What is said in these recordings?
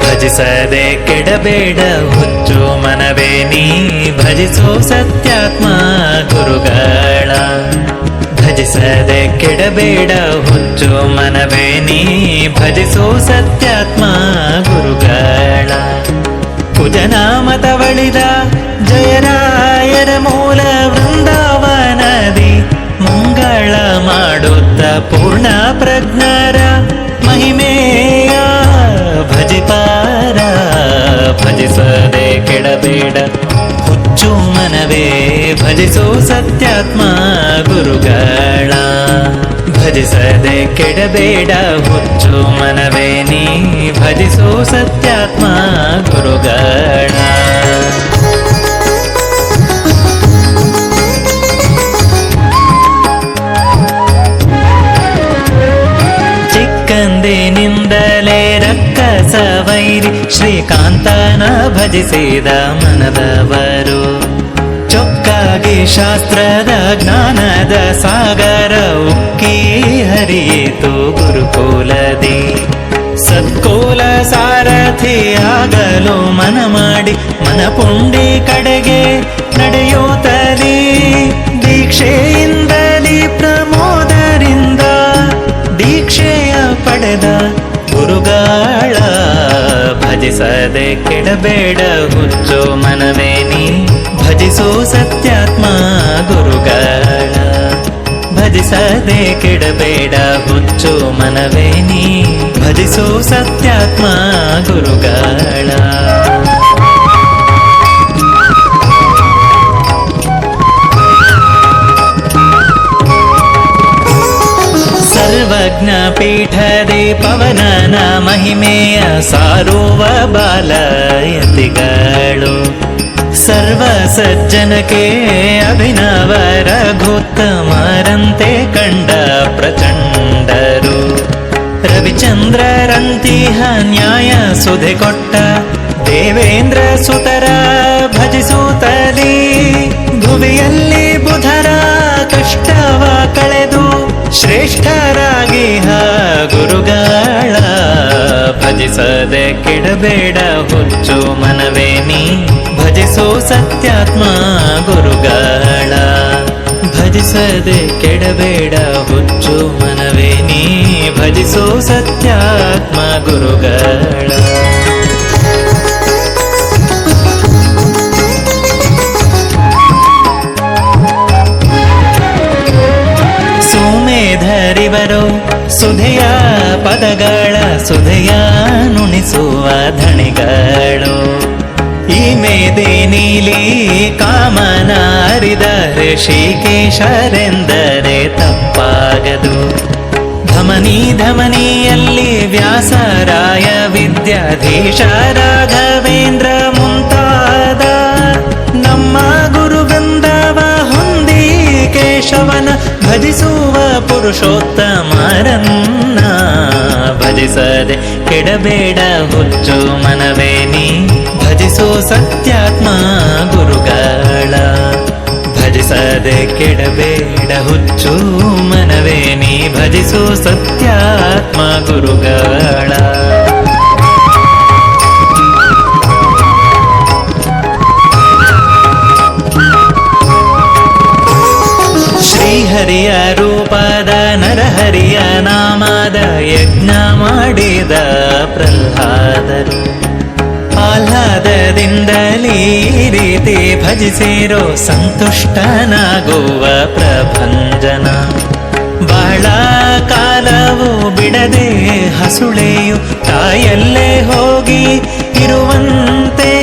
ಭಜಿಸದೆ ಕೆಡಬೇಡ ಹುಚ್ಚು ಮನವೇ ನೀ ಭಜಿಸೋ ಸತ್ಯಾತ್ಮ ಗುರುಗಳ. ಭಜಿಸದೆ ಕೆಡಬೇಡ ಹುಚ್ಚು ಮನವೇ ನೀ ಭಜಿಸೋ ಸತ್ಯಾತ್ಮ ಗುರುಗಳ. ಕುಜನಾಮತವಳಿದ ಜಯರಾಯರ ಮೂಲ ವೃಂದಾವನದಿ ಮಂಗಳ ಮಾಡುತ್ತ ಪೂರ್ಣ ಪ್ರಜ್ಞರ ಮಹಿಮೆಯ ಭಜಿಪಾರ. ಭಜಿಸದೆ ಕೆಡಬೇಡ ಹುಚ್ಚು ಮನವೇ ಭಜಿಸೋ ಸತ್ಯಾತ್ಮ ಗುರುಗಳ. ಭಜಿಸದೆ ಕೆಡಬೇಡ ಹುಚ್ಚು ಮನವೇ ನೀ ಭಜಿಸೋ ಸತ್ಯಾತ್ಮ ಗುರುಗಳ. ಚಿಕ್ಕಂದಿನಿಂದಲೇ ರಕ್ಕಸ ವೈರಿ ಶ್ರೀಕಾಂತನ ಭಜಿಸಿದ ಮನದವರು. ಚೊಕ್ಕಾಗಿ ಶಾಸ್ತ್ರದ ಜ್ಞಾನದ ಸಾಗರ ಉಕ್ಕಿ ಹರಿಯಿತು ಗುರುಕುಲದಿ. ಸತ್ಕುಲ ಸಾರಥಿಯಾಗಲು ಮನ ಮಾಡಿ ಮನಪುಂಡಿ ಕಡೆಗೆ ನಡೆಯುತ್ತಲಿ. ದೀಕ್ಷೆಯಿಂದಲಿ ಪ್ರಮೋದರಿಂದ ದೀಕ್ಷೆಯ ಪಡೆದ ಗುರುಗಳ. ಭಜಿಸದೆ ಕೆಡಬೇಡ ಹುಚ್ಚು ಮನವೇ ನೀ ಭಜಿಸೋ ಸತ್ಯಾತ್ಮ ಗುರುಗಳ. ಭಜಿಸದೆ ಕೆಡಬೇಡ ಹುಚ್ಚು ಮನವೇ ನೀ ಭಜಿಸೋ ಸತ್ಯಾತ್ಮ ಗುರುಗಳ. ಸರ್ವಜ್ಞ ಪೀಠದೆ ಪವನನ ಮಹಿಮೆಯ ಸಾರುವ ಬಾಲಯತಿಗಳು. ಸರ್ವ ಸಜ್ಜನಕ್ಕೆ ಅಭಿನವ ರಘುತ್ತಮರಂತೆ ಕಂಡ ಪ್ರಚಂಡರು. ರವಿಚಂದ್ರರಂತಿಹ ನ್ಯಾಯ ಸುಧೆ ಕೊಟ್ಟ ದೇವೇಂದ್ರ ಸುತರ ಭಜಿಸುತ್ತಲೀ. ಭುವಿಯಲ್ಲಿ ಬುಧರ ಕಷ್ಟವ ಕಳೆದು ಶ್ರೇಷ್ಠರಾಗಿ ಗುರುಗಳ. ಭಜಿಸದೆ ಕೆಡಬೇಡ ಹುಚ್ಚು ಮನವೇ ನೀ ಭಜಿಸೋ ಸತ್ಯಾತ್ಮ ಗುರುಗಳ. ಭಜಿಸದೆ ಕೆಡಬೇಡ ಹುಚ್ಚು ಮನವೇ ನೀ ಭಜಿಸೋ ಸತ್ಯಾತ್ಮ ಗುರುಗಳ. ಸುಮೇಧರಿವರು ಸುಧೆಯ ಪದಗಳ ಸುಧೆಯ ನುಣಿಸುವ ಧಣಿಗಳು. ಈ ಮೇದೆ ನೀಲಿ ಕಾಮನ ಅರಿದ ಋಷಿಕೇಶರೆಂದರೆ ತಪ್ಪಾಗದು. ಧಮನಿ ಧಮನಿಯಲ್ಲಿ ವ್ಯಾಸರಾಯ ವಿದ್ಯಾಧೀಶ ರಾಘವೇಂದ್ರ ಮುಂತಾದ ನಮ್ಮ ಗುರುವೃಂದವ ಹೊಂದಿ ಕೇಶವನ ಭಜಿಸುವ ಪುರುಷೋತ್ತಮರನ್ನ. ಭಜಿಸದೆ ಕೆಡಬೇಡ ಹುಚ್ಚು ಮನವೇ ನೀ ಭಜಿಸೋ ಸತ್ಯಾತ್ಮ ಗುರುಗಳ. ಭಜಿಸದೆ ಕೆಡಬೇಡ ಹುಚ್ಚು ಮನವೇ ನೀ ಭಜಿಸೋ ಸತ್ಯಾತ್ಮ ಗುರುಗಳ. ಶ್ರೀಹರಿಯ ರೂಪದ ನರಹರಿಯ ನಾಮದ ಯಜ್ಞ ಮಾಡಿದ ಪ್ರಹ್ಲಾದರು. ಆಹ್ಲಾದದಿಂದಲೀ ರೀತಿ ಭಜಿಸಿರೋ ಸಂತುಷ್ಟನಾಗುವ ಪ್ರಭಂಜನ. ಬಹಳ ಕಾಲವು ಬಿಡದೆ ಹಸುಳೆಯು ತಾಯಲ್ಲೇ ಹೋಗಿ ಇರುವಂತೆ.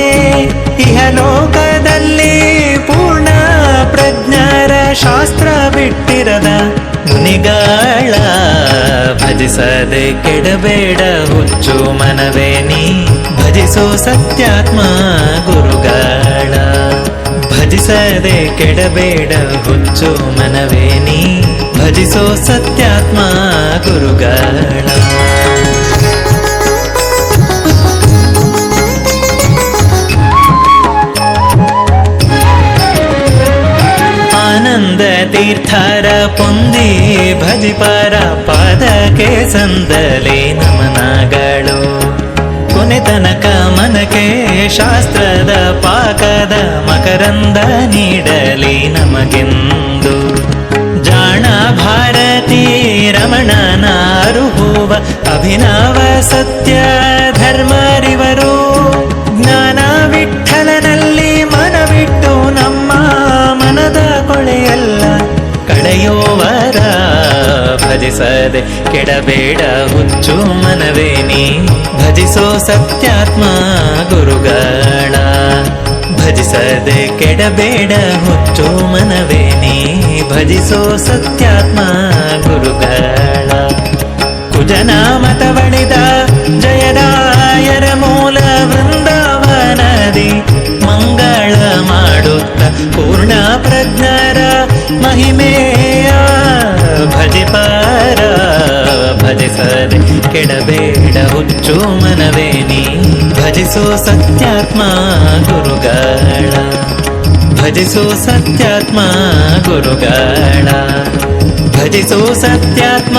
ಇಹಲೋಕದಲ್ಲಿ ಪೂರ್ಣ ಪ್ರಜ್ಞರ ಶಾಸ್ತ್ರ ಬಿಟ್ಟಿರದ ಮುನಿಗಳ. ಭಜಿಸದೆ ಕೆಡಬೇಡ ಹುಚ್ಚು ಮನವೇ ನೀ ಭಜಿಸೋ ಸತ್ಯಾತ್ಮ ಗುರುಗಳ. ಭಜಿಸದೆ ಕೆಡಬೇಡ ಹುಚ್ಚು ಮನವೇ ನೀ ಭಜಿಸೋ ಭಜಿಸೋ ಸತ್ಯಾತ್ಮ ಗುರುಗಳ. ಆನಂದ ತೀರ್ಥರ ಪೊಂದಿ ಭಜಿಪರ ಪಾದಕ್ಕೆ ಸಂದಲೆ ನಮನಗಳು. ಕೊನೆ ತನಕ ಮನಕ್ಕೆ ಶಾಸ್ತ್ರದ ಪಾಕದ ಮಕರಂದ ನೀಡಲಿ ನಮಗೆಂದು. ಜಾಣ ಭಾರತೀ ರಮಣನ ಅರುಹುವ ಅಭಿನವ ಸತ್ಯ ಧರ್ಮರಿವರು. ಜ್ಞಾನ ವಿಠಲನಲ್ಲಿ ಮನವಿಟ್ಟು ನಮ್ಮ ಮನದ ಕೊಳೆಯಲ್ಲ ಕಳೆಯೋವರ. ಭಜಿಸದೆ ಕೆಡಬೇಡ ಹುಚ್ಚು ಮನವೇ ನೀ ಭಜಿಸೋ ಸತ್ಯಾತ್ಮ ಗುರುಗಳ. ಭಜಿಸದೆ ಕೆಡಬೇಡ ಹುಚ್ಚು ಮನವೇ ನೀ ಭಜಿಸೋ ಸತ್ಯಾತ್ಮ ಗುರುಗಳ. ಕುಜನ ಮತವಳಿದ ಜಯದಾಯರ ಮೂಲ ವೃಂದಾವನದಿ ಮಂಗಳ ಮಾಡುತ್ತ ಪೂರ್ಣ ಪ್ರಜ್ಞರ ಮಹಿಮೆಯ ಭಜಿಪರ. ಭಜಿಸದೆ ಕೆಡಬೇಡ ಹುಚ್ಚು ಮನವೇ ನೀ ಭಜಿಸೋ ಸತ್ಯಾತ್ಮ ಗುರುಗಳ. ಭಜಿಸೋ ಸತ್ಯಾತ್ಮ ಗುರುಗಳ. ಭಜಿಸೋ ಸತ್ಯಾತ್ಮ